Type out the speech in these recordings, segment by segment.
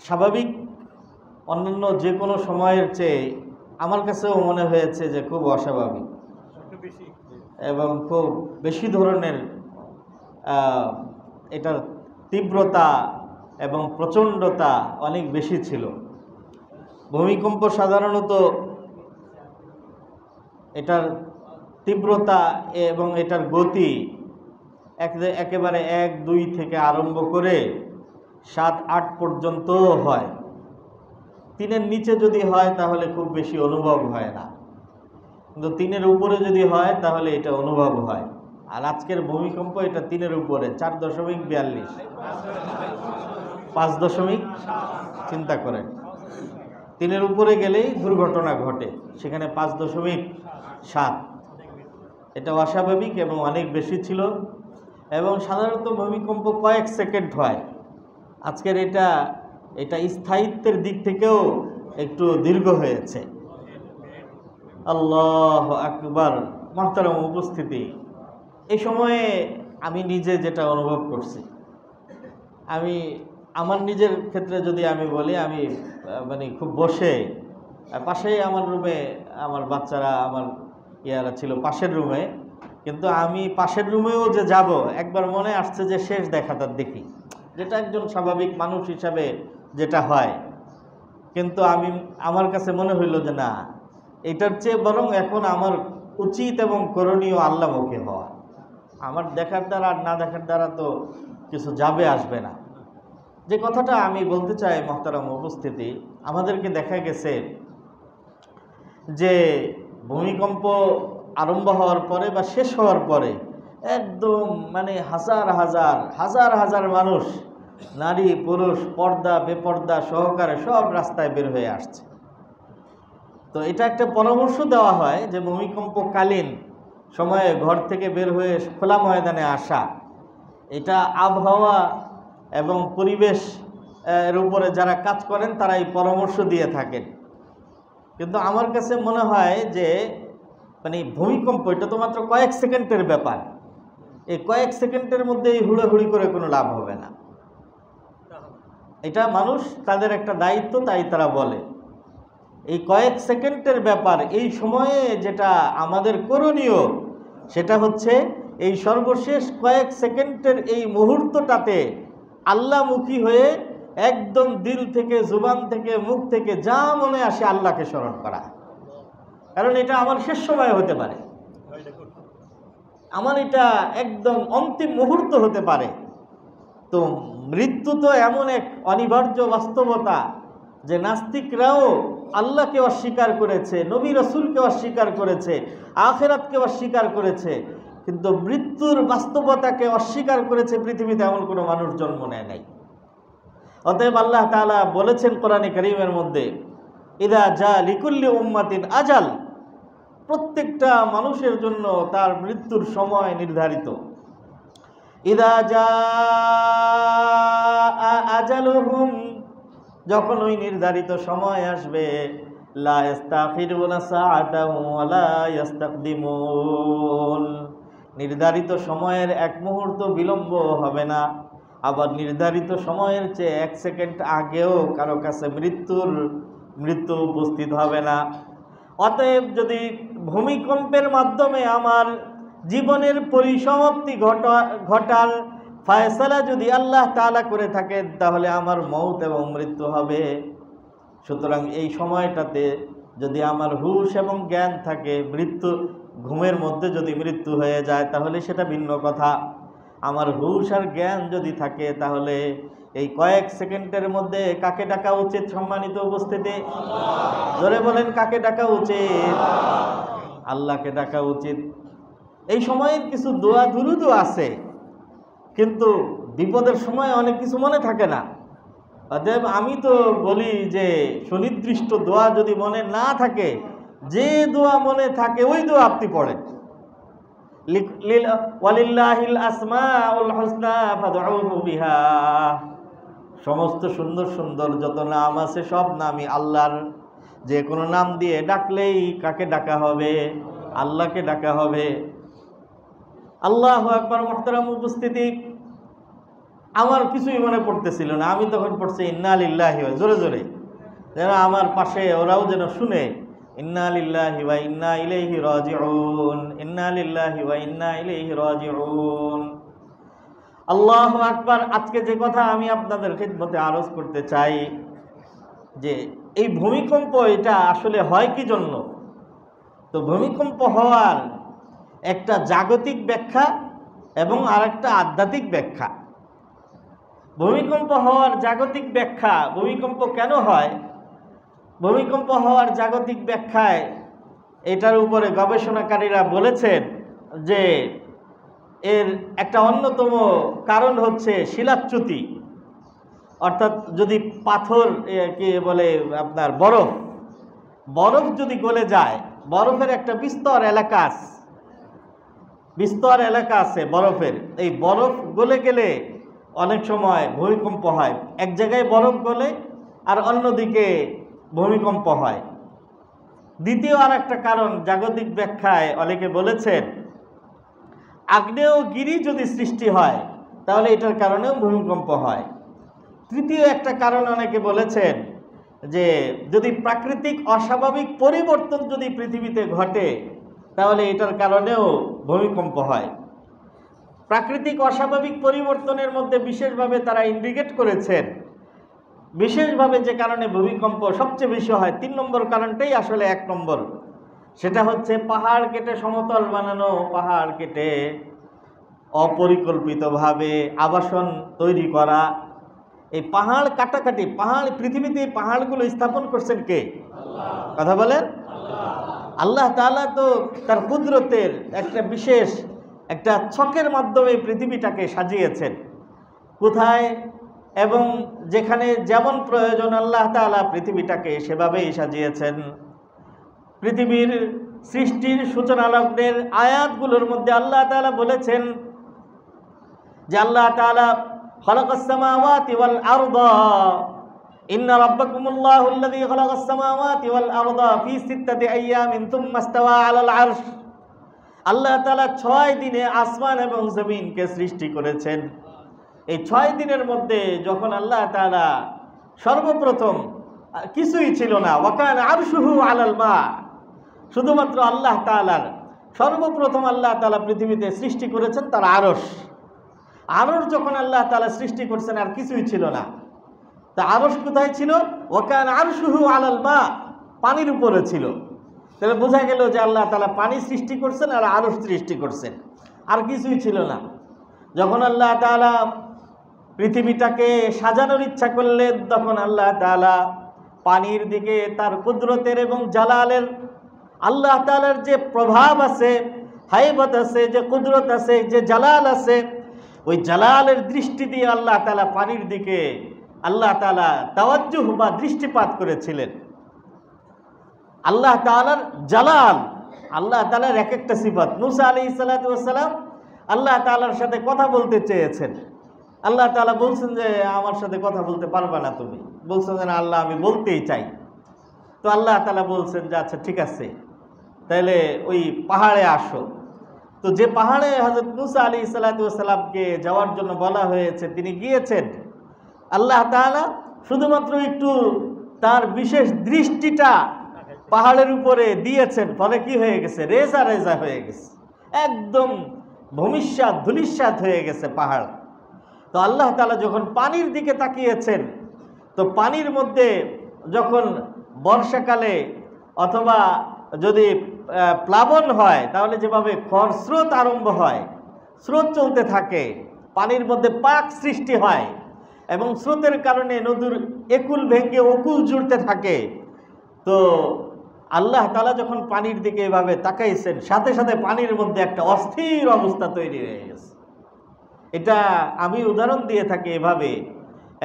স্বাভাবিক অন্যান্য যে কোনো সময়ের চেয়ে আমার কাছেও মনে হয়েছে যে খুব অস্বাভাবিক এবং খুব বেশি ধরনের এটার তীব্রতা এবং প্রচণ্ডতা অনেক বেশি ছিল। ভূমিকম্প সাধারণত এটার তীব্রতা এবং এটার গতি একেবারে 1-2 থেকে আরম্ভ করে 7-8 পর্যন্ত হয়। 3-এর নিচে যদি হয় তাহলে খুব বেশি অনুভব হয় না, কিন্তু 3-এর উপরে যদি হয় তাহলে এটা অনুভব হয়। আর আজকের ভূমিকম্প এটা 3-এর উপরে, 4.42, 5 চিন্তা করেন, 3-এর উপরে গেলেই দুর্ঘটনা ঘটে, সেখানে 5.7। এটা অস্বাভাবিক এবং অনেক বেশি ছিল। এবং সাধারণত ভূমিকম্প কয়েক সেকেন্ড হয়। আজকের এটা স্থায়িত্বের দিক থেকেও একটু দীর্ঘ হয়েছে। আল্লাহু আকবার। মুহতারাম উপস্থিতি, এই সময়ে আমি নিজে যেটা অনুভব করছি, আমার নিজের ক্ষেত্রে যদি আমি বলি, আমি মানে খুব বসে পাশেই আমার রুমে আমার বাচ্চারা আমার ইয়ারা ছিল পাশের রুমে, কিন্তু আমি পাশের রুমেও যে যাব একবার মনে আসছে যে শেষ দেখাটা দেখি, যেটা একজন স্বাভাবিক মানুষ হিসাবে যেটা হয়। কিন্তু আমার কাছে মনে হইল যে না, এটার চেয়ে বরং এখন আমার উচিত এবং করণীয় আল্লাহমুখী হওয়া। আমার দেখার দ্বারা আর না দেখার দ্বারা তো কিছু যাবে আসবে না। যে কথাটা আমি বলতে চাই মুহতারাম উপস্থিতি, আমাদেরকে দেখা গেছে যে ভূমিকম্প আরম্ভ হওয়ার পরে বা শেষ হওয়ার পরে একদম মানে হাজার হাজার মানুষ, নারী পুরুষ, পর্দা বেপর্দা সহকারে সব রাস্তায় বের হয়ে আসছে। তো এটা একটা পরামর্শ দেওয়া হয় যে ভূমিকম্পকালীন সময়ে ঘর থেকে বের হয়ে খোলা ময়দানে আসা, এটা আবহাওয়া এবং পরিবেশ এর উপরে যারা কাজ করেন তারা এই পরামর্শ দিয়ে থাকেন। কিন্তু আমার কাছে মনে হয় যে মানে ভূমিকম্প এটা তো মাত্র কয়েক সেকেন্ডের ব্যাপার। এই কয়েক সেকেন্ডের মধ্যে এই হুড়োহুড়ি করে কোনো লাভ হবে না। এটা মানুষ তাদের একটা দায়িত্ব, তাই তারা বলে। এই কয়েক সেকেন্ডের ব্যাপার, এই সময়ে যেটা আমাদের করণীয় সেটা হচ্ছে এই সর্বশেষ কয়েক সেকেন্ডের এই মুহূর্তটাতে আল্লাহমুখী হয়ে একদম দিল থেকে, জুবান থেকে, মুখ থেকে যা মনে আসে আল্লাহকে স্মরণ করা। কারণ এটা আমার শেষ সময় হতে পারে, আমার এটা একদম অন্তিম মুহূর্ত হতে পারে। তো মৃত্যু তো এমন এক অনিবার্য বাস্তবতা যে নাস্তিকরাও আল্লাহকে অস্বীকার করেছে, নবী রাসূলকে অস্বীকার করেছে, আখিরাতকে অস্বীকার করেছে, কিন্তু মৃত্যুর বাস্তবতাকে অস্বীকার করেছে পৃথিবীতে এমন কোনো মানুষ জন্ম নেয় নাই। অতএব আল্লাহ তাআলা বলেছেন কোরআনে কারীমের মধ্যে, ইদা জা লিকুল্লি উম্মাতিন আজাল, প্রত্যেকটা মানুষের জন্য তার মৃত্যুর সময় নির্ধারিত। ইদা জা আজালুহুম, যখন ওই নির্ধারিত সময় আসবে, লা ইস্তাখিরুনা সাআতাও ওয়া লা ইস্তাকদিমুন, নির্ধারিত সময়ের এক মুহূর্ত বিলম্ব হবে না, আবার নির্ধারিত সময়ের চেয়ে 1 সেকেন্ড আগেও কারো কাছে মৃত্যু উপস্থিত হবে না। অতএব যদি ভূমিকম্পের মাধ্যমে আমার জীবনের পরিসমাপ্তি ঘটার ফায়সালা যদি আল্লাহ তাআলা করে থাকেন, তাহলে আমার মওত এবং মৃত্যু হবে। সুতরাং এই সময়টাতে যদি আমার হুঁশ এবং জ্ঞান থাকে, ঘুমের মধ্যে যদি মৃত্যু হয়ে যায় তাহলে সেটা ভিন্ন কথা। আমার হুঁশ আর জ্ঞান যদি থাকে তাহলে এই কয়েক সেকেন্ডের মধ্যে কাকে ডাকা উচিত? সম্মানিত উপস্থিতি, জোরে বলেন, কাকে ডাকা উচিত? আল্লাহকে ডাকা উচিত। এই সময়ে কিছু দোয়া দুরুদ আছে, কিন্তু বিপদের সময় অনেক কিছু মনে থাকে না। অতএব আমি তো বলি যে সুনির্দিষ্ট দোয়া যদি মনে না থাকে, যে দোয়া মনে থাকে ওই দোয়া আপনি পড়েন। ওয়ালিল্লাহিল আসমাউল হুসনা ফাদউহু বিহা, সমস্ত সুন্দর সুন্দর যত নাম আছে সব নামই আল্লাহর। যে কোনো নাম দিয়ে ডাকলেই কাকে ডাকা হবে? আল্লাহকে ডাকা হবে। আল্লাহু আকবার। মুহতারাম উপস্থিতি, আমার কিছুই মনে পড়তেছিল না। আমি তখন পড়ছি ইন্না লিল্লাহি ওয়া, জোরে জোরে, যেন আমার পাশে ওরাও যেন শুনে ইন্না লিল্লাহি ওয়া ইন্না ইলাইহি রাজিউন, ইন্না লিল্লাহি ওয়া ইন্না ইলাইহি রাজিউন। আল্লাহু আকবার। আজকে যে কথা আমি আপনাদের খিদমতে আরজ করতে চাই যে এই ভূমিকম্প এটা আসলে হয় কি জন্য। তো ভূমিকম্প হওয়ার একটা জাগতিক ব্যাখ্যা এবং আরেকটা আধ্যাত্মিক ব্যাখ্যা। ভূমিকম্প হওয়ার জাগতিক ব্যাখ্যা, ভূমিকম্প কেন হয়, ভূমিকম্প হওয়ার জাগতিক ব্যাখ্যায় এটার উপরে গবেষণাকারীরা বলেছেন যে এর একটা অন্যতম কারণ হচ্ছে শিলাচ্যুতি, অর্থাৎ যদি পাথর কি বলে আপনার বরফ যদি গলে যায়, বরফের একটা বিস্তর এলাকা আছে বরফের, এই বরফ গলে গেলে অনেক সময় ভূমিকম্প হয়। এক জায়গায় বরফ গলে আর অন্যদিকে ভূমিকম্প হয়। দ্বিতীয় আর একটা কারণ জাগতিক ব্যাখ্যায় অনেকে বলেছেন আগ্নেয়গিরি যদি সৃষ্টি হয় তাহলে এটার কারণেও ভূমিকম্প হয়। তৃতীয় একটা কারণ অনেকে বলেছেন যে যদি প্রাকৃতিক অস্বাভাবিক পরিবর্তন যদি পৃথিবীতে ঘটে তাহলে এটার কারণেও ভূমিকম্প হয়। প্রাকৃতিক অস্বাভাবিক পরিবর্তনের মধ্যে বিশেষভাবে তারা ইন্ডিকেট করেছেন, বিশেষভাবে যে কারণে ভূমিকম্প সবচেয়ে বেশি হয়, 3 নম্বর কারণটাই আসলে 1 নম্বর, সেটা হচ্ছে পাহাড় কেটে সমতল বানানো, পাহাড় কেটে অপরিকল্পিতভাবে আবাসন তৈরি করা। এই পাহাড় কাটাকাটি, পৃথিবীতে পাহাড়গুলো স্থাপন করছেন কে? কথা বলেন। আল্লাহ তাআলা তো তার কুদরতের একটা বিশেষ একটা ছকের মাধ্যমে পৃথিবীটাকে সাজিয়েছেন। কোথায় এবং যেখানে যেমন প্রয়োজন আল্লাহ তাআলা পৃথিবীটাকে সেভাবেই সাজিয়েছেন। পৃথিবীর সৃষ্টির সূচনা লগ্নের আয়াতগুলোর মধ্যে আল্লাহ তাআলা বলেছেন যে আল্লাহ তাআলা খালাকাস সামাওয়াতি ওয়াল আরদা, ইন্না রাব্বাকুমুল্লাহুল্লাযী খালাকাস সামাওয়াতি ওয়াল আরদা ফি 6 আইয়ামিন সুম্মা ইসতাওয়া আলাল আরশ। আল্লাহ তাআলা 6 দিনে আসমান এবং জমিনকে সৃষ্টি করেছেন। এই 6 দিনের মধ্যে যখন আল্লাহ তাআলা সর্বপ্রথম কিছুই ছিল না, ওয়াকানা আরশুহু আলাল মা, শুধুমাত্র আল্লাহ তাআলার সর্বপ্রথম আল্লাহ তাআলা পৃথিবীতে সৃষ্টি করেছেন তার আরশ। আরশ যখন আল্লাহ তাআলা সৃষ্টি করছেন আর কিছুই ছিল না, তা আরশ কোথায় ছিল? ওয়াকানা আরশুহু আলাল মা, পানির উপরে ছিল। তাহলে বোঝা গেল যে আল্লাহ তাআলা পানি সৃষ্টি করছেন আর আরশ সৃষ্টি করছেন, আর কিছুই ছিল না। যখন আল্লাহ তাআলা পৃথিবীটাকে সাজানোর ইচ্ছা করলেন তখন আল্লাহ তাআলা পানির দিকে তার কুদরতের এবং জালালের, আল্লাহ তাআলার যে প্রভাব আছে, হাইবত আছে, যে কুদরত আছে, যে জালাল আছে, ওই জালালের দৃষ্টি দিয়ে আল্লাহ তাআলা পানির দিকে আল্লাহ তাআলা তাওয়াজ্জুহ বা দৃষ্টিপাত করেছিলেন। আল্লাহ তাআলার জালাল, আল্লাহ তাআলার এক একটা সিফাত। মুসা আলাইহিস সালাতু ওয়াস সালাম আল্লাহ তাআলার সাথে কথা বলতে চেয়েছেন। আল্লাহ তাআলা বলছেন যে আমার সাথে কথা বলতে পারবে না তুমি। বলছেন যে না আল্লাহ আমি বলতেই চাই। তো আল্লাহ তাআলা বলছেন যে আচ্ছা ঠিক আছে, তাহলে ওই পাহাড়ে আসো। তো যে পাহাড়ে হযরত মুসা আলাইহিস সালাতু ওয়াস সালামকে যাওয়ার জন্য বলা হয়েছে তিনি গিয়েছেন। আল্লাহ তাআলা শুধুমাত্র একটু তার বিশেষ দৃষ্টিটা পাহাড়ের উপরে দিয়েছেন, ফলে কি হয়ে গেছে? রেজা রেজা হয়ে গেছে, একদম ভূমিসাৎ ধূলিসাৎ হয়ে গেছে পাহাড়। তো আল্লাহ তাআলা যখন পানির দিকে তাকিয়েছেন, তো পানির মধ্যে যখন বর্ষাকালে অথবা যদি প্লাবন হয় তাহলে যেভাবে স্রোত আরম্ভ হয়, স্রোত চলতে থাকে, পানির মধ্যে পাক সৃষ্টি হয় এবং স্রোতের কারণে নদীর একুল ভেঙে অকুল জুড়তে থাকে। তো আল্লাহ তাআলা যখন পানির দিকে এভাবে তাকাইছেন, সাথে সাথে পানির মধ্যে একটা অস্থির অবস্থা তৈরি হয়ে গেছে। এটা আমি উদাহরণ দিয়ে থাকি এভাবে,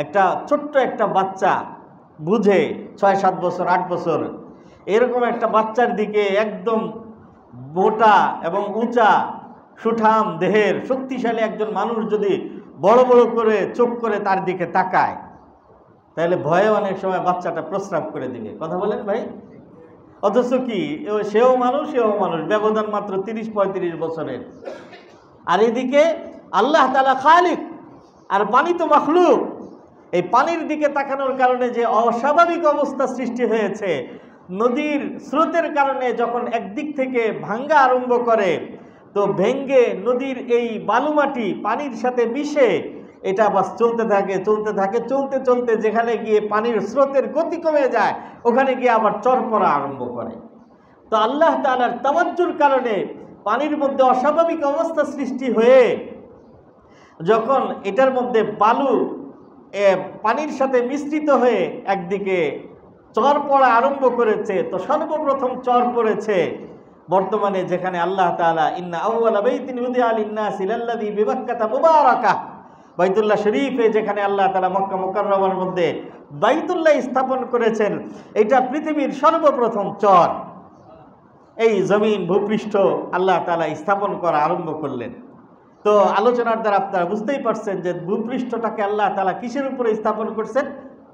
একটা ছোট্ট একটা বাচ্চা বুঝে 6-7 বছর 8 বছর এরকম একটা বাচ্চার দিকে একদম মোটা এবং উঁচা সুঠাম দেহের শক্তিশালী একজন মানুষ যদি বড় বড় করে চোখ করে তার দিকে তাকায় তাহলে ভয়ে অনেক সময় বাচ্চাটা প্রস্রাব করে দিবে। কথা বলেন ভাই? অথচ কি সেও মানুষ ব্যবধান মাত্র 30-35 বছরের। আর এদিকে আল্লাহ তাআলা খালিক, আর পানি তো মাখলুক। এই পানির দিকে তাকানোর কারণে যে অস্বাভাবিক অবস্থা সৃষ্টি হয়েছে, নদীর স্রোতের কারণে যখন একদিক থেকে ভাঙ্গা আরম্ভ করে, তো ভেঙ্গে নদীর এই বালুমাটি পানির সাথে মিশে এটা বাস চলতে থাকে চলতে থাকে, চলতে চলতে যেখানে গিয়ে পানির স্রোতের গতি কমে যায়, ওখানে গিয়ে আবার চর পড়া আরম্ভ করে। তো আল্লাহ তাআলার তাওয়াজ্জুর কারণে পানির মধ্যে অস্বাভাবিক অবস্থা সৃষ্টি হয়ে যখন এটার মধ্যে বালু পানির সাথে মিশ্রিত হয়ে একদিকে চর পড়া আরম্ভ করেছে, তো সর্বপ্রথম চর পড়েছে বর্তমানে যেখানে আল্লাহ তাআলা ইন্না আউওয়ালা বাইতিন উদিআ লিন-নাসি লাল্লাযী বিবাক্কাতা মুবারাকা, বাইতুল্লাহ শরীফে যেখানে আল্লাহ তাআলা মক্কা মুকাররমার মধ্যে বাইতুল্লাহ স্থাপন করেছেন, এটা পৃথিবীর সর্বপ্রথম চর। এই জমিন ভূপৃষ্ঠ আল্লাহ তাআলা স্থাপন করা আরম্ভ করলেন। তো আলোচনার দ্বারা আপনারা বুঝতেই পারছেন যে ভূপৃষ্ঠটাকে আল্লাহ তাআলা কিসের উপরে স্থাপন করছেন?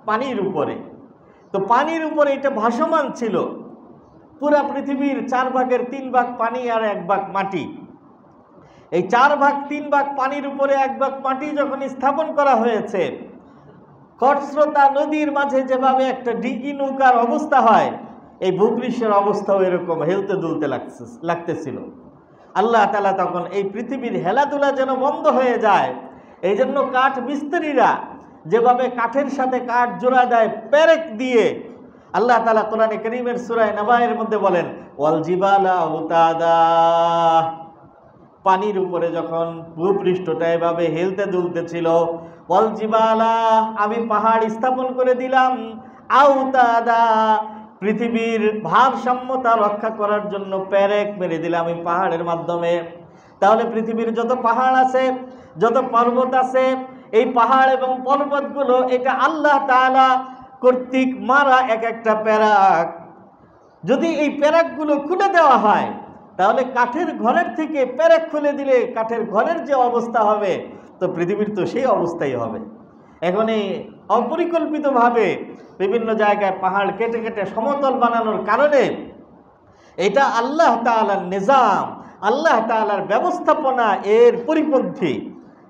পানির উপরে। তো পানির উপরে এটা ভাসমান ছিল। পুরা পৃথিবীর 4 ভাগের 3 ভাগ পানি আর 1 ভাগ মাটি। এই 4 ভাগ 3 ভাগ পানির উপরে 1 ভাগ মাটি যখন স্থাপন করা হয়েছে, খরস্রোতা নদীর মাঝে যেভাবে একটা ডিঙি নৌকার অবস্থা হয়, এই ভূপৃষ্ঠের অবস্থাও এরকম হেলতে দুলতে লাগতেছিল। আল্লাহ তাআলা তখন এই পৃথিবীর হেলাধুলা যেন বন্ধ হয়ে যায়, এই জন্য কাঠ মিস্ত্রিরা যেভাবে কাঠের সাথে কাঠ জোড়া দেয় পেরেক দিয়ে, আল্লাহ তাআলা কোরআনে কারীমের সূরা নাবায়ের মধ্যে বলেন ওয়াল জিবালা আওতাদা, পানির উপরে যখন ভূপৃষ্ঠটা এভাবে হেলতে দুলতে ছিল, ওয়াল জিবালা, আমি পাহাড় স্থাপন করে দিলাম, আওতাদা, পৃথিবীর ভারসাম্যতা রক্ষা করার জন্য পেরেক মেরে দিলাম এই পাহাড়ের মাধ্যমে। তাহলে পৃথিবীর যত পাহাড় আছে, যত পর্বত আছে, এই পাহাড় এবং পর্বতগুলো এটা আল্লাহ তাআলা কর্তৃক মারা এক একটা প্যারাক। যদি এই প্যারাকগুলো খুলে দেওয়া হয়, তাহলে কাঠের ঘরের থেকে প্যারাক খুলে দিলে কাঠের ঘরের যে অবস্থা হবে, তো পৃথিবীর তো সেই অবস্থাই হবে। এখন এই অপরিকল্পিতভাবে বিভিন্ন জায়গায় পাহাড় কেটে কেটে সমতল বানানোর কারণে এটা আল্লাহ তাআলার নিজাম, আল্লাহ তাআলার ব্যবস্থাপনা এর পরিপন্থী।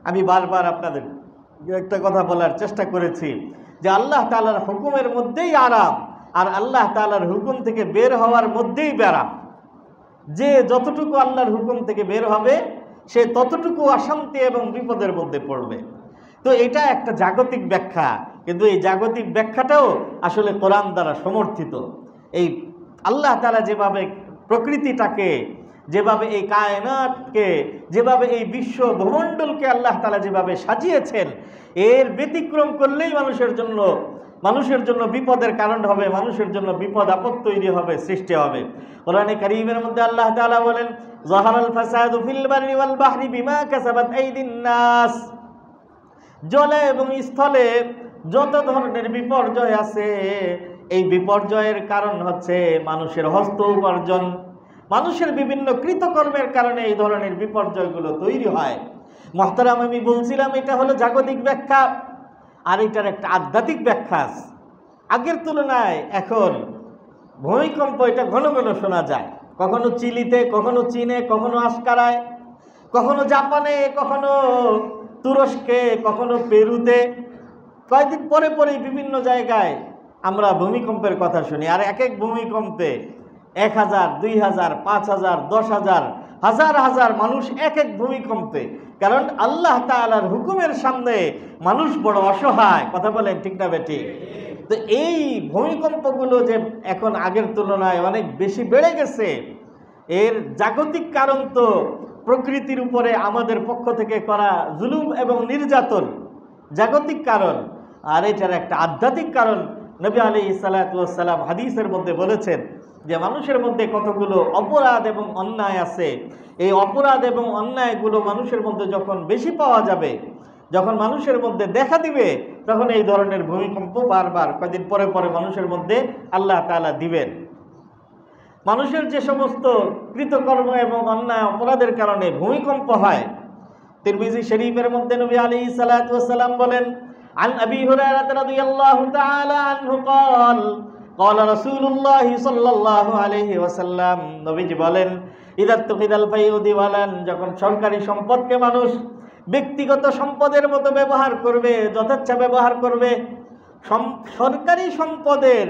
আমি বারবার আপনাদের একটা কথা বলার চেষ্টা করেছি যে আল্লাহ তাআলার হুকুমের মধ্যেই আরাম, আর আল্লাহ তাআলার হুকুম থেকে বের হওয়ার মধ্যেই ব্যারাম। যে যতটুকু আল্লাহর হুকুম থেকে বের হবে, সে ততটুকু অশান্তি এবং বিপদের মধ্যে পড়বে। তো এটা একটা জাগতিক ব্যাখ্যা, কিন্তু এই জাগতিক ব্যাখ্যাটাও আসলে কোরআন দ্বারা সমর্থিত। এই আল্লাহ তাআলা যেভাবে প্রকৃতিটাকে, যেভাবে এই কায়নাতকে, যেভাবে এই বিশ্ব ভূমণ্ডলকে আল্লাহ তাআলা যেভাবে সাজিয়েছেন, এর ব্যতিক্রম করলেই মানুষের জন্য বিপদের কারণ হবে, মানুষের জন্য বিপদ আপদ তৈরি হবে, সৃষ্টি হবে। কোরআনে কারীমের মধ্যে আল্লাহ তাআলা বলেন যাহারাল ফাসাদু ফিল বাররি ওয়াল বাহরি বিমা কাসাবাত আইদিন নাস, জলে এবং স্থলে যত ধরনের বিপর্যয় আছে, এই বিপর্যয়ের কারণ হচ্ছে মানুষের হস্ত উপার্জন, মানুষের বিভিন্ন কৃতকর্মের কারণে এই ধরনের বিপর্যয়গুলো তৈরি হয়। মুহতারাম, আমি বলছিলাম এটা হলো জাগতিক ব্যাখ্যা, আর এটার একটা আধ্যাত্মিক ব্যাখ্যা আছে। আগের তুলনায় এখন ভূমিকম্প এটা ঘন ঘন শোনা যায়, কখনো চিলিতে, কখনো চীনে, কখনো আস্কারায়, কখনো জাপানে, কখনো তুরস্কে, কখনো পেরুতে। কয়েকদিন পরে পরে বিভিন্ন জায়গায় আমরা ভূমিকম্পের কথা শুনি, আর এক এক ভূমিকম্পে 1000, 2000, 5000, 10,000, হাজার হাজার মানুষ এক এক ভূমিকম্পে। কারণ আল্লাহ তাআলার হুকুমের সামনে মানুষ বড় অসহায়। কথা বলেন ঠিক না বেটি? তো এই ভূমিকম্পগুলো যে এখন আগের তুলনায় অনেক বেশি বেড়ে গেছে, এর জাগতিক কারণ তো প্রকৃতির উপরে আমাদের পক্ষ থেকে করা জুলুম এবং নির্যাতন, জাগতিক কারণ। আর এটার একটা আধ্যাত্মিক কারণ নবী আলাইহিস সালাতু ওয়াস সালাম হাদিসের মধ্যে বলেছেন যে মানুষের মধ্যে কতগুলো অপরাধ এবং অন্যায় আছে, এই অপরাধ এবং অন্যায়গুলো মানুষের মধ্যে যখন বেশি পাওয়া যাবে, যখন মানুষের মধ্যে দেখা দিবে, তখন এই ধরনের ভূমিকম্প বারবার কয়েকদিন পরে পরে মানুষের মধ্যে আল্লাহ তাআলা দিবেন। মানুষের যে সমস্ত কৃতকর্ম এবং অন্যায় অপরাধের কারণে ভূমিকম্প হয়, তিরমিজি শরীফের মধ্যে নবী আলাইহিস সালাতু ওয়াস সালাম বলেন আন আবি হুরায়রা রাদিয়াল্লাহু তাআলা আনহু قال قال رسول الله صلى الله عليه وسلم, নবীজি বলেন ইযা তুকিদাল ফাইউ দিওয়ালান, যখন সরকারি সম্পদকে মানুষ ব্যক্তিগত সম্পদের মতো ব্যবহার করবে, যথেচ্ছা ব্যবহার করবে। সরকারি সম্পদের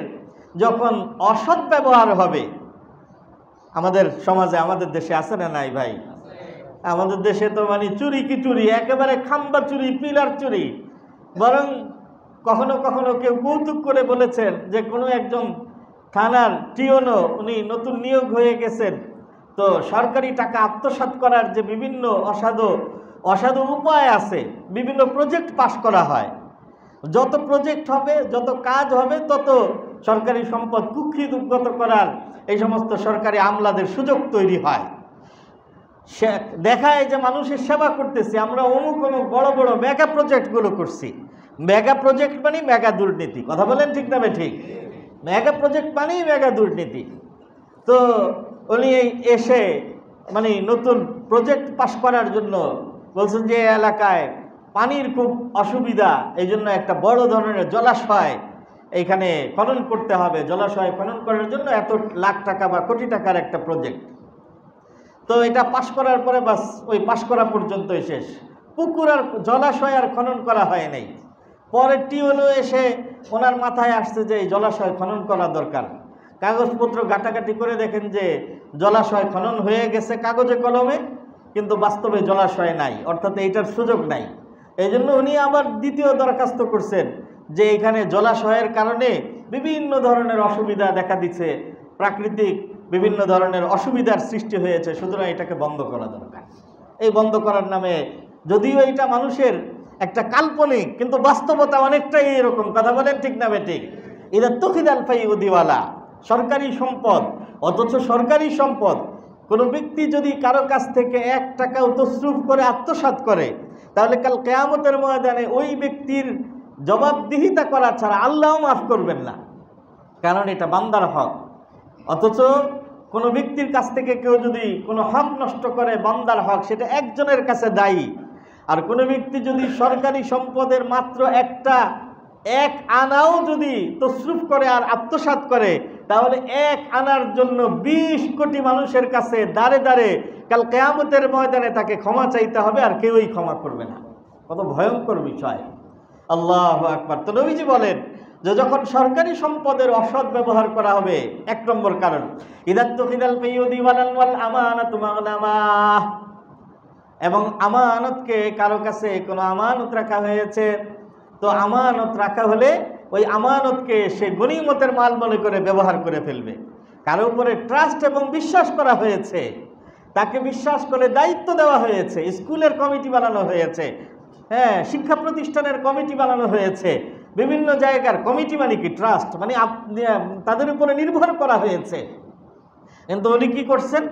যখন অসৎ ব্যবহার হবে, আমাদের সমাজে, আমাদের দেশে আছে না নাই ভাই? আমাদের দেশে তো মানে চুরি কি চুরি, একেবারে খাম্বা চুরি, পিলার চুরি। বরং কখনো কখনো কেউ কৌতুক করে বলেছেন যে কোনো একজন থানার টিওনো, উনি নতুন নিয়োগ হয়ে গেছেন, তো সরকারি টাকা আত্মসাৎ করার যে বিভিন্ন অসাধু উপায় আছে, বিভিন্ন প্রজেক্ট পাস করা হয়। যত প্রজেক্ট হবে, যত কাজ হবে, তত সরকারি সম্পদ কুক্ষিগত করার এই সমস্ত সরকারি আমলাদের সুযোগ তৈরি হয়। দেখায় যে মানুষের সেবা করতেছি আমরা, অমুক অমুক বড় বড় মেগা প্রজেক্টগুলো করছি। মেগা প্রজেক্ট মানে মেগা দুর্নীতি। কথা বলেন ঠিক না ঠিক? মেগা প্রজেক্ট মানেই মেগা দুর্নীতি। তো উনি এসে মানে নতুন প্রজেক্ট পাস করার জন্য বলছেন যে এলাকায় পানির খুব অসুবিধা, এই জন্য একটা বড় ধরনের জলাশয় এইখানে খনন করতে হবে। জলাশয় খনন করার জন্য এত লাখ টাকা বা কোটি টাকার একটা প্রজেক্ট। তো এটা পাস করার পরে বাস ওই পাস করা পর্যন্তই শেষ। পুকুর আর জলাশয় আর খনন করা হয় নাই। পরে টিওলো এসে ওনার মাথায় আসছে যে এই জলাশয় খনন করা দরকার। কাগজপত্র ঘাটাঘাটি করে দেখেন যে জলাশয় খনন হয়ে গেছে কাগজে কলমে, কিন্তু বাস্তবে জলাশয় নাই, অর্থাৎ এইটার সুযোগ নাই। এই জন্য উনি আবার দ্বিতীয় দরখাস্ত করছেন যে এখানে জলাশয়ের কারণে বিভিন্ন ধরনের অসুবিধা দেখা দিচ্ছে, প্রাকৃতিক বিভিন্ন ধরনের অসুবিধার সৃষ্টি হয়েছে, সুতরাং এটাকে বন্ধ করা দরকার। এই বন্ধ করার নামে, যদিও এটা মানুষের একটা কাল্পনিক, কিন্তু বাস্তবতা অনেকটাই এরকম। কথা বলেন ঠিক না ঠিক? এরা তখিদাল ফাইউদিওয়ালা সরকারি সম্পদ, অথচ সরকারি সম্পদ কোনো ব্যক্তি যদি কারো কাছ থেকে 1 টাকাও তসরুফ করে আত্মসাৎ করে, তাহলে কাল কিয়ামতের ময়দানে ওই ব্যক্তির জবাবদিহিতা করা ছাড়া আল্লাহও মাফ করবেন না, কারণ এটা বান্দার হক। অথচ কোনো ব্যক্তির কাছ থেকে কেউ যদি কোনো হক নষ্ট করে, বান্দার হক, সেটা একজনের কাছে দায়ী। আর কোনো ব্যক্তি যদি সরকারি সম্পদের মাত্র 1 আনাও যদি তসরুফ করে আর আত্মসাৎ করে, তাহলে 1 আনার জন্য 20 কোটি মানুষের কাছে দাঁড়ে দাঁড়ে কাল কিয়ামতের ময়দানে তাকে ক্ষমা চাইতে হবে, আর কেউই ক্ষমা করবে না। কত ভয়ঙ্কর বিষয়! আল্লাহু আকবার। তো নবীজি বলেন যে যখন সরকারি সম্পদের অসৎ ব্যবহার করা হবে, 1 নম্বর কারণ, ইদাত্তুখিদাল ফাইউদিওয়ালান ওয়াল আমানাতু মাগনামা, এবং আমানতকে কারো কাছে কোনো আমানত রাখা হয়েছে, তো আমানত রাখা হলে ওই আমানতকে সে গনিমতের মাল মনে করে ব্যবহার করে ফেলবে। কারো উপরে ট্রাস্ট এবং বিশ্বাস করা হয়েছে, তাকে বিশ্বাস করে দায়িত্ব দেওয়া হয়েছে, স্কুলের কমিটি বানানো হয়েছে, হ্যাঁ, শিক্ষা প্রতিষ্ঠানের কমিটি বানানো হয়েছে, বিভিন্ন জায়গার কমিটি মানে কি ট্রাস্ট, মানে তাদের উপরে নির্ভর করা হয়েছে। কিন্তু উনি কী করছেন?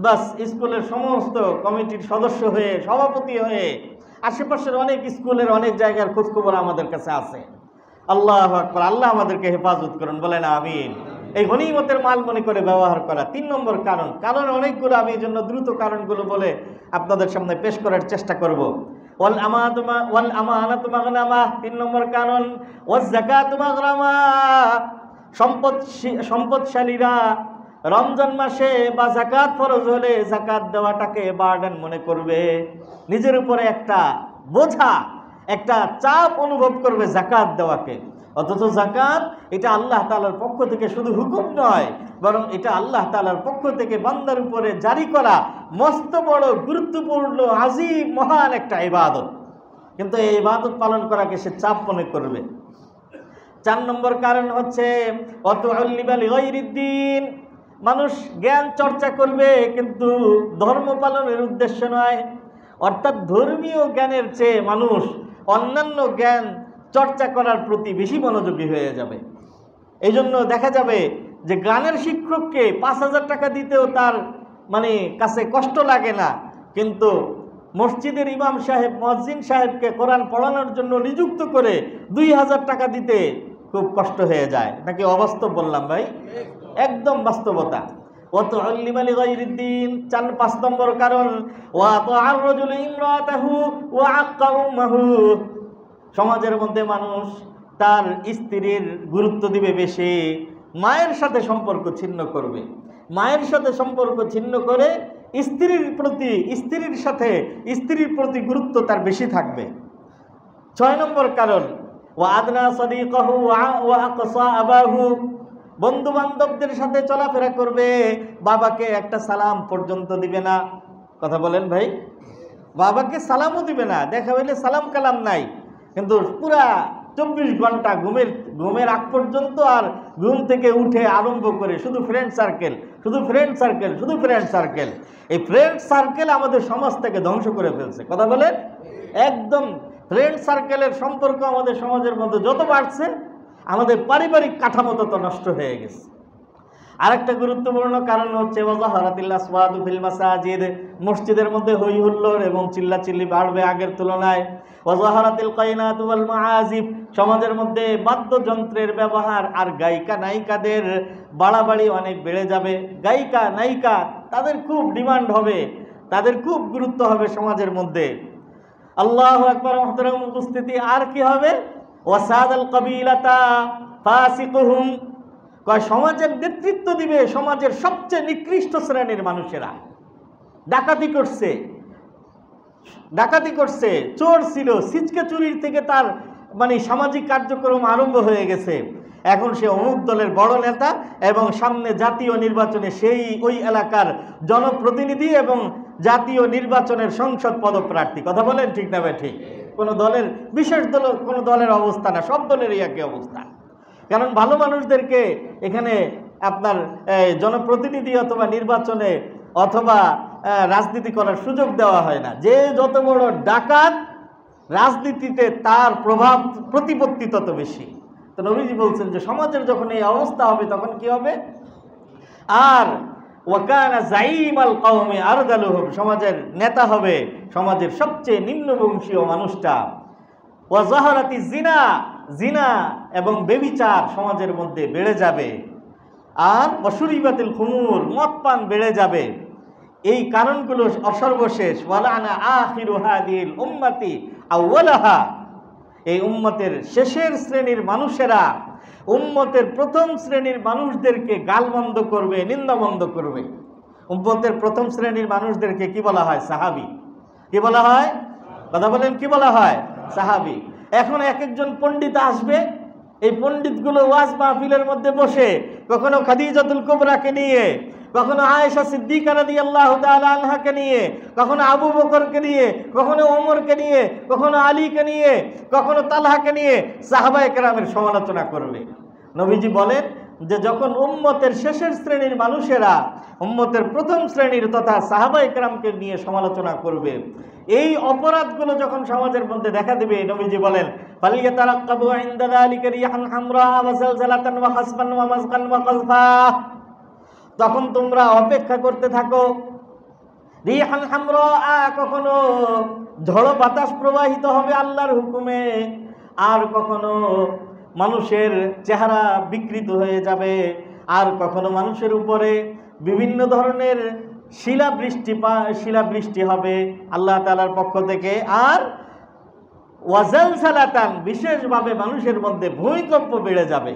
বাস স্কুলের সমস্ত কমিটির সদস্য হয়ে, সভাপতি হয়ে, আশেপাশের অনেক স্কুলের অনেক জায়গার খোঁজখবর আমাদের কাছে আছে। আল্লাহু আকবার। আল্লাহ আমাদেরকে হেফাজত করুন, বলেন আমিন। এই গনিমতের মাল মনে করে ব্যবহার করা 3 নম্বর কারণ অনেকগুলো, আমি এই জন্য দ্রুত কারণগুলো বলে আপনাদের সামনে পেশ করার চেষ্টা করব। ওয়াল আমানাতু মাগনামা 3 নম্বর কারণ, ওয়াজ যাকাতু মাগরামা, সম্পদশালীরা রমজান মাসে বা যাকাত ফরজ হলে যাকাত দেওয়াটাকে বার্ডেন মনে করবে, নিজের উপরে একটা বোঝা, একটা চাপ অনুভব করবে যাকাত দেওয়াকে। অথচ যাকাত এটা আল্লাহ তাআলার পক্ষ থেকে শুধু হুকুম নয়, বরং এটা আল্লাহ তাআলার পক্ষ থেকে বান্দার উপরে জারি করা মস্ত বড় গুরুত্বপূর্ণ আযীম মহান একটা ইবাদত। কিন্তু এই ইবাদত পালন করাকে সে চাপ মনে করবে। 4 নম্বর কারণ হচ্ছে ওয়াতুল্লিবা লিগাইরিদ্দিন, মানুষ জ্ঞান চর্চা করবে কিন্তু ধর্ম পালনের উদ্দেশ্য নয়, অর্থাৎ ধর্মীয় জ্ঞানের চেয়ে মানুষ অন্যান্য জ্ঞান চর্চা করার প্রতি বেশি মনোযোগী হয়ে যাবে। এই জন্য দেখা যাবে যে গানের শিক্ষককে 5,000 টাকা দিতেও তার মানে কাছে কষ্ট লাগে না, কিন্তু মসজিদের ইমাম সাহেব, মুয়াজ্জিন সাহেবকে কোরআন পড়ানোর জন্য নিযুক্ত করে 2,000 টাকা দিতে খুব কষ্ট হয়ে যায়। নাকি অবাস্তব বললাম ভাই? একদম বাস্তবতা। ওয়াতুল্লিবা লিগাইরিদ্দিন 5 নম্বর কারণ, ওয়াতাআর রাজুলু ইমরাতাহু ওয়া আক্কা উম্মাহু, সমাজের মধ্যে মানুষ তার স্ত্রীর গুরুত্ব দিবে বেশি, মায়ের সাথে সম্পর্ক ছিন্ন করবে, মায়ের সাথে সম্পর্ক ছিন্ন করে স্ত্রীর সাথে স্ত্রীর প্রতি গুরুত্ব তার বেশি থাকবে। 6 নম্বর কারণ, ওয়া আদনা সাদিকাহু ওয়া আকসা আবাহু, বন্ধু বান্ধবদের সাথে চলাফেরা করবে, বাবাকে একটা সালাম পর্যন্ত দিবে না। কথা বলেন ভাই, বাবাকে সালামও দিবে না, দেখা হইলে সালাম কালাম নাই, কিন্তু পুরা 24 ঘন্টা ঘুমের আগ পর্যন্ত আর ঘুম থেকে উঠে আরম্ভ করে শুধু ফ্রেন্ড সার্কেল, শুধু ফ্রেন্ড সার্কেল, শুধু ফ্রেন্ড সার্কেল। এই ফ্রেন্ড সার্কেল আমাদের সমাজ থেকে ধ্বংস করে ফেলছে। কথা বলেন, একদম ফ্রেন্ড সার্কেলের সম্পর্ক আমাদের সমাজের মধ্যে যত বাড়ছে, আমাদের পারিবারিক কাঠামো তত নষ্ট হয়ে গেছে। আরেকটা গুরুত্বপূর্ণ কারণ হচ্ছে ওয়াজাহারাতিল আসওয়াদু ফিল মাসাজিদ, মসজিদের মধ্যে হই হুল্লোড় এবং চিল্লাচিল্লি বাড়বে আগের তুলনায়। ওয়াজাহারাতিল কায়নাতু ওয়াল মাআজিফ, সমাজের মধ্যে বাদ্যযন্ত্রের ব্যবহার আর গায়িকা নায়িকাদের বাড়াবাড়ি অনেক বেড়ে যাবে। গায়িকা নায়িকা তাদের খুব ডিমান্ড হবে, তাদের খুব গুরুত্ব হবে সমাজের মধ্যে। আল্লাহু আকবার, মুহতারাম উপস্থিতি। আর কি হবে? ওয়াসাদাল কাবিলাতা ফাসিকুহুম, সমাজের নেতৃত্ব দিবে সমাজের সবচেয়ে নিকৃষ্ট শ্রেণীর মানুষেরা। ডাকাতি করছে, চোর ছিল, সিচকে চুরির থেকে তার সামাজিক কার্যক্রম আরম্ভ হয়ে গেছে। এখন সে অমুক দলের বড় নেতা এবং সামনে জাতীয় নির্বাচনে সেই ওই এলাকার জনপ্রতিনিধি এবং জাতীয় নির্বাচনের সংসদ পদপ্রার্থী। কথা বলেন ঠিক না ঠিক? কোনো দলের বিশেষ দল, কোনো দলের অবস্থা না, সব দলেরই একই অবস্থা। কারণ ভালো মানুষদেরকে এখানে আপনার জনপ্রতিনিধি অথবা নির্বাচনে অথবা রাজনীতি করার সুযোগ দেওয়া হয় না। যে যত বড় ডাকাত, রাজনীতিতে তার প্রভাব প্রতিপত্তি তত বেশি। তো নবীজি বলছেন যে সমাজের যখন এই অবস্থা হবে তখন কি হবে? আর ওয়াকানা জাইমাল কওমি আরদালুহুম, সমাজের নেতা হবে সমাজের সবচেয়ে নিম্নবংশীয় মানুষটা। ওয়াজাহারাতি জিনা, জিনা এবং বেবিচার সমাজের মধ্যে বেড়ে যাবে। আর ওয়াশুরিবাতিল খুমুর, মদ পান বেড়ে যাবে। এই কারণগুলো অসর্বশেষ। ওয়ালানা আখিরু হাদিল উম্মতি আউওয়ালাহা, এই উম্মতের শেষের শ্রেণীর মানুষেরা উম্মতের প্রথম শ্রেণীর মানুষদেরকে গালমন্দ করবে, নিন্দাবন্ধ করবে। উম্মতের প্রথম শ্রেণীর মানুষদেরকে কি বলা হয়? সাহাবী। কি বলা হয়? কথা বলেন, কি বলা হয়? সাহাবী। এখন এক একজন পণ্ডিত আসবে, এই পণ্ডিতগুলো ওয়াজ মাহফিলের মধ্যে বসে কখনো খাদিজাতুল কুবরাকে নিয়ে, কখনো আয়েশা সিদ্দিকা রাদিয়াল্লাহু তাআলা আনহাকে নিয়ে, কখনো আবু বকরকে নিয়ে, কখনো ওমরকে নিয়ে, কখনো আলীকে নিয়ে, কখনো তালহাকে নিয়ে সাহাবায়ে কেরামের সমালোচনা করবে। নবীজি বলেন যে যখন উম্মতের শেষের শ্রেণীর মানুষেরা উম্মতের প্রথম শ্রেণীর তথা সাহাবায়ে কেরামকে নিয়ে সমালোচনা করবে, এই অপরাধগুলো যখন সমাজের মধ্যে দেখা দেবে, নবীজি বলেন ফালিয়াতারাক্কাবু ইনদা যালিকা রিহান হামরা ওয়া যালজালাতান ওয়া খাসফান ওয়া মাযকান ওয়া কাযফা, তখন তোমরা অপেক্ষা করতে থাকো। রিহান হামরা, কখনো ঝড়ো বাতাস প্রবাহিত হবে আল্লাহর হুকুমে, আর কখনো মানুষের চেহারা বিকৃত হয়ে যাবে, আর কখনো মানুষের উপরে বিভিন্ন ধরনের শিলাবৃষ্টি হবে আল্লাহ তাআলার পক্ষ থেকে। আর ওয়াজালসালাতান, বিশেষভাবে মানুষের মধ্যে ভূমিকম্প বেড়ে যাবে।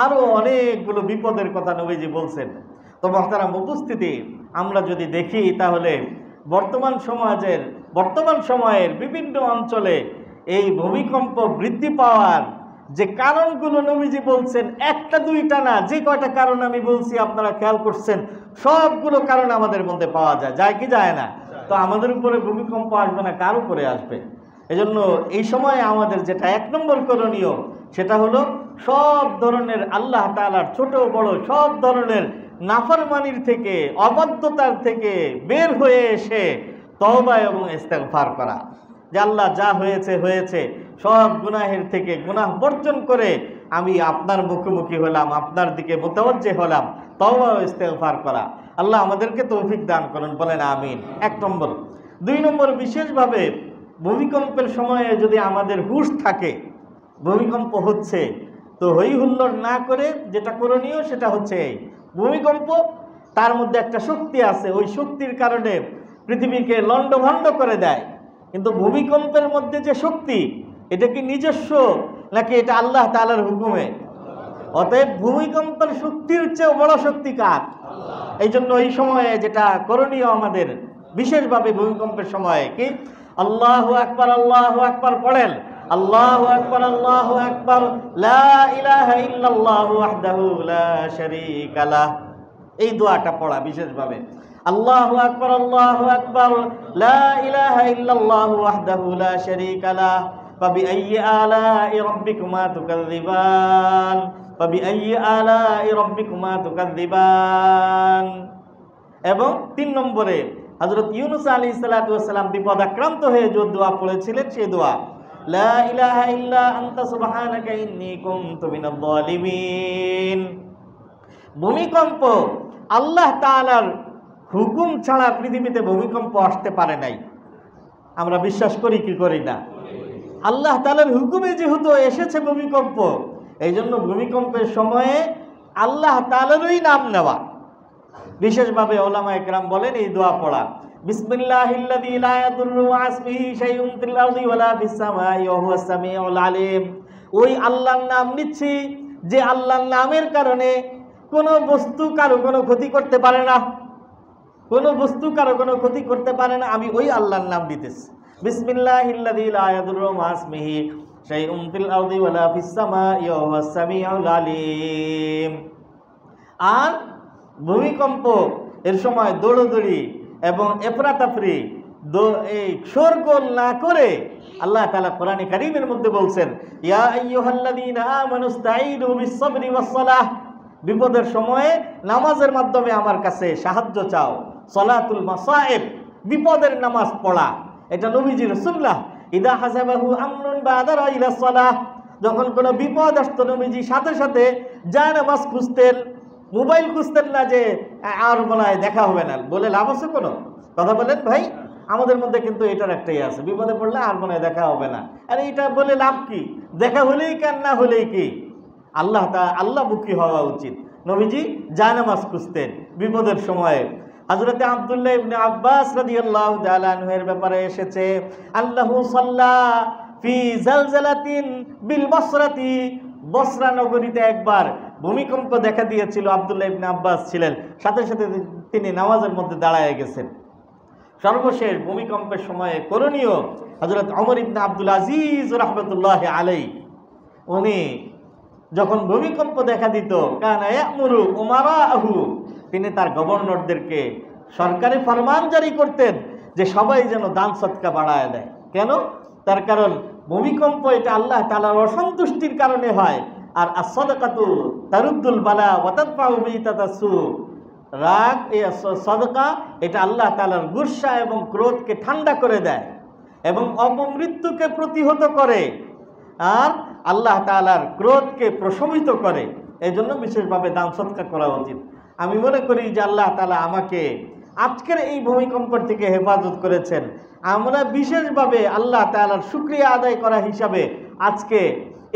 আরও অনেকগুলো বিপদের কথা নবীজি বলছেন। তো মুহতারাম উপস্থিতি, আমরা যদি দেখি তাহলে বর্তমান সময়ের বিভিন্ন অঞ্চলে এই ভূমিকম্প বৃদ্ধি পাওয়ার যে কারণগুলো নবীজি বলছেন, একটা দুইটা না, যে কয়টা কারণ আমি বলছি আপনারা খেয়াল করছেন, সবগুলো কারণ আমাদের মধ্যে পাওয়া যায় কি যায় না? তো আমাদের উপরে ভূমিকম্প আসবে না, কার উপরে আসবে? এজন্য এই সময়ে আমাদের যেটা 1 নম্বর করণীয়, সেটা হলো সব ধরনের আল্লাহ তাআলার ছোট বড় সব ধরনের নাফরমানির থেকে, অবাধ্যতার থেকে বের হয়ে এসে তওবা এবং ইস্তেগফার করা। যে আল্লাহ যা হয়েছে হয়েছে, সব গুনাহের থেকে গুনাহ বর্জন করে আমি আপনার মুখোমুখি হলাম, আপনার দিকে মুতাওয়াজ্জিহ হলাম, তওবা ও ইস্তেগফার করা। আল্লাহ আমাদেরকে তৌফিক দান করুন, বলেন আমিন। 1 নম্বর। 2 নম্বর, বিশেষভাবে ভূমিকম্পের সময়ে যদি আমাদের হুঁশ থাকে, ভূমিকম্প হচ্ছে, তো হই হুল্লোড় না করে যেটা করণীয় সেটা হচ্ছে ভূমিকম্প, তার মধ্যে একটা শক্তি আছে, ওই শক্তির কারণে পৃথিবীকে লণ্ডভণ্ড করে দেয়। কিন্তু ভূমিকম্পের মধ্যে যে শক্তি, এটা কি নিজস্ব নাকি এটা আল্লাহ তাআলার হুকুমে? অতএব ভূমিকম্পের শক্তির চেয়ে বড় শক্তি কার? এই জন্য এই সময়ে যেটা করণীয় আমাদের বিশেষভাবে ভূমিকম্পের সময়ে কি, আল্লাহু আকবার পড়েন, আল্লাহু আকবার লা ইলাহা ইল্লাল্লাহু ওয়াহদাহু লা শারীকা লাহ, এই দোয়াটা পড়া বিশেষভাবে। আল্লাহু আকবার লা ইলাহা ইল্লাল্লাহু ওয়াহদাহু লা শারীকা লাহ ফাবিআইয়ি আলাই রাব্বিকুমা তুকাযযিবান ফাবিআইয়ি আলাই রাব্বিকুমা তুকাযযিবান। এবং 3 নম্বরে হযরত ইউনূস আলাইহিস সালাতু ওয়াস সালাম বিপদাক্রান্ত হয়ে যে দোয়া পড়েছিলেন সেই দোয়া, লা ইলাহা ইল্লা আনতা সুবহানাকা ইন্নী কুনতু মিনাজ জালিমিন। ভূমিকম্প আল্লাহ তাআলার হুকুম ছাড়া পৃথিবীতে ভূমিকম্প আসতে পারে নাই। আমরা বিশ্বাস করি কি করি না? আল্লাহ তাআলার হুকুমে যেহেতু এসেছে ভূমিকম্প, এই জন্য ভূমিকম্পের সময়ে আল্লাহ তাআলারই নাম নেওয়া। বিশেষভাবে উলামায়ে কেরাম বলেন এই দোয়া পড়া, বিসমিল্লাহিল্লাযী লা ইয়াদুররু মা ইসমিহি শাইউন ফিল আরদি ওয়ালা ফিস সামাই ওয়া হুয়াস সামিউল আলিম। ওই আল্লাহর নাম নিচ্ছি যে আল্লাহর নামের কারণে কোনো বস্তু কারো কোনো ক্ষতি করতে পারে না, কোনো বস্তু কারো কোনো ক্ষতি করতে পারে না, আমি ওই আল্লাহর নাম দিতেছি। বিসমিল্লাহিল্লাযী লা ইয়াদুররু মা ইসমিহি শাইউন ফিল আরদি ওয়ালা ফিস সামাই ওয়া হুয়াস সামিউল আলিম। আর ভূমিকম্প এর সময় দৌড়দৌড়ি এবং এফরাতাফরি এই শোরগোল না করে আল্লাহ তাআলা কোরআনে কারীমের মধ্যে বলছেন, ইয়া আইয়ুহাল্লাযীনা আমানুস্তাঈনু বিস-সাবরি ওয়াস-সালাহ, বিপদের সময়ে নামাজের মাধ্যমে আমার কাছে সাহায্য চাও। সালাতুল মাসায়েব, বিপদের নামাজ পড়া, এটা নবীজির সুন্নাহ। ইদা হাসাবাহু আমরুন বাদারা ইলা সালাহ, যখন কোনো বিপদ আসতো নবীজি সাথে সাথে যায় নামাজ খুঁজতেন, মোবাইল খুঁজতেন না যে আর মনে হয় দেখা হবে না, বলে লাভ আছে কোনো? কথা বলেন ভাই, আমাদের মধ্যে কিন্তু এটার একটাই আছে, বিপদে পড়লে আর মনে হয় দেখা হবে না। আরে এটা বলে লাভ কি? দেখা হলেই কেন, না হলেই কি? আল্লাহমুখী হওয়া উচিত। নবীজি জায়নামাজ খুঁজতেন বিপদের সময়ে। হযরতে আব্দুল্লাহ ইবনে আব্বাস রাদিয়াল্লাহু তাআলা আনহু এর ব্যাপারে এসেছে, আল্লাহু সাল্লা ফি জালজালাতিন বিল বসরাতি, বসরা নগরীতে একবার ভূমিকম্প দেখা দিয়েছিল। আব্দুল্লাহ ইবনে আব্বাস ছিলেন, সাথে সাথে তিনি নামাজের মধ্যে দাঁড়ায় গেছেন। সর্বশেষ ভূমিকম্পের সময়ে করণীয়, হযরত ওমর ইবনে আব্দুল আজিজ রাহমাতুল্লাহি আলাইহি, উনি যখন ভূমিকম্প দেখা দিত, কানা ইয়ামুরু উমারাহু, তিনি তার গভর্নরদেরকে সরকারি ফরমান জারি করতেন যে সবাই যেন দান সদকা বাড়ায় দেয়। কেন? তার কারণ ভূমিকম্প এটা আল্লাহ তাআলার অসন্তুষ্টির কারণে হয়। আর as-সাদাকাতু তারুদ্দুল বালা ওয়া তাদফাউ বিতাতাসু, রাগ এই সাদাকা এটা আল্লাহ তাআলার গুসা এবং ক্রোধকে ঠান্ডা করে দেয় এবং অপমৃত্যুকে প্রতিহত করে, আর আল্লাহ তাআলার ক্রোধকে প্রশমিত করে। এই জন্য বিশেষভাবে দান সদকা করা উচিত। আমি মনে করি যে আল্লাহ তাআলা আমাকে আজকের এই ভূমিকম্পের থেকে হেফাজত করেছেন। আমরা বিশেষভাবে আল্লাহ তাআলার শুকরিয়া আদায় করা হিসাবে আজকে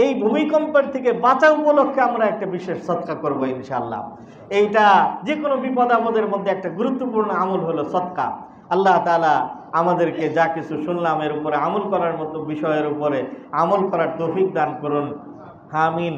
এই ভূমিকম্পের থেকে বাঁচা উপলক্ষে আমরা একটা বিশেষ সদকা করব ইনশাআল্লাহ। এইটা যে কোনো বিপদ আপদের মধ্যে একটা গুরুত্বপূর্ণ আমল হলো সদকা। আল্লাহ তাআলা আমাদেরকে যা কিছু শুনলাম এর উপরে আমল করার মতো বিষয়ের উপরে আমল করার তৌফিক দান করুন। আমিন।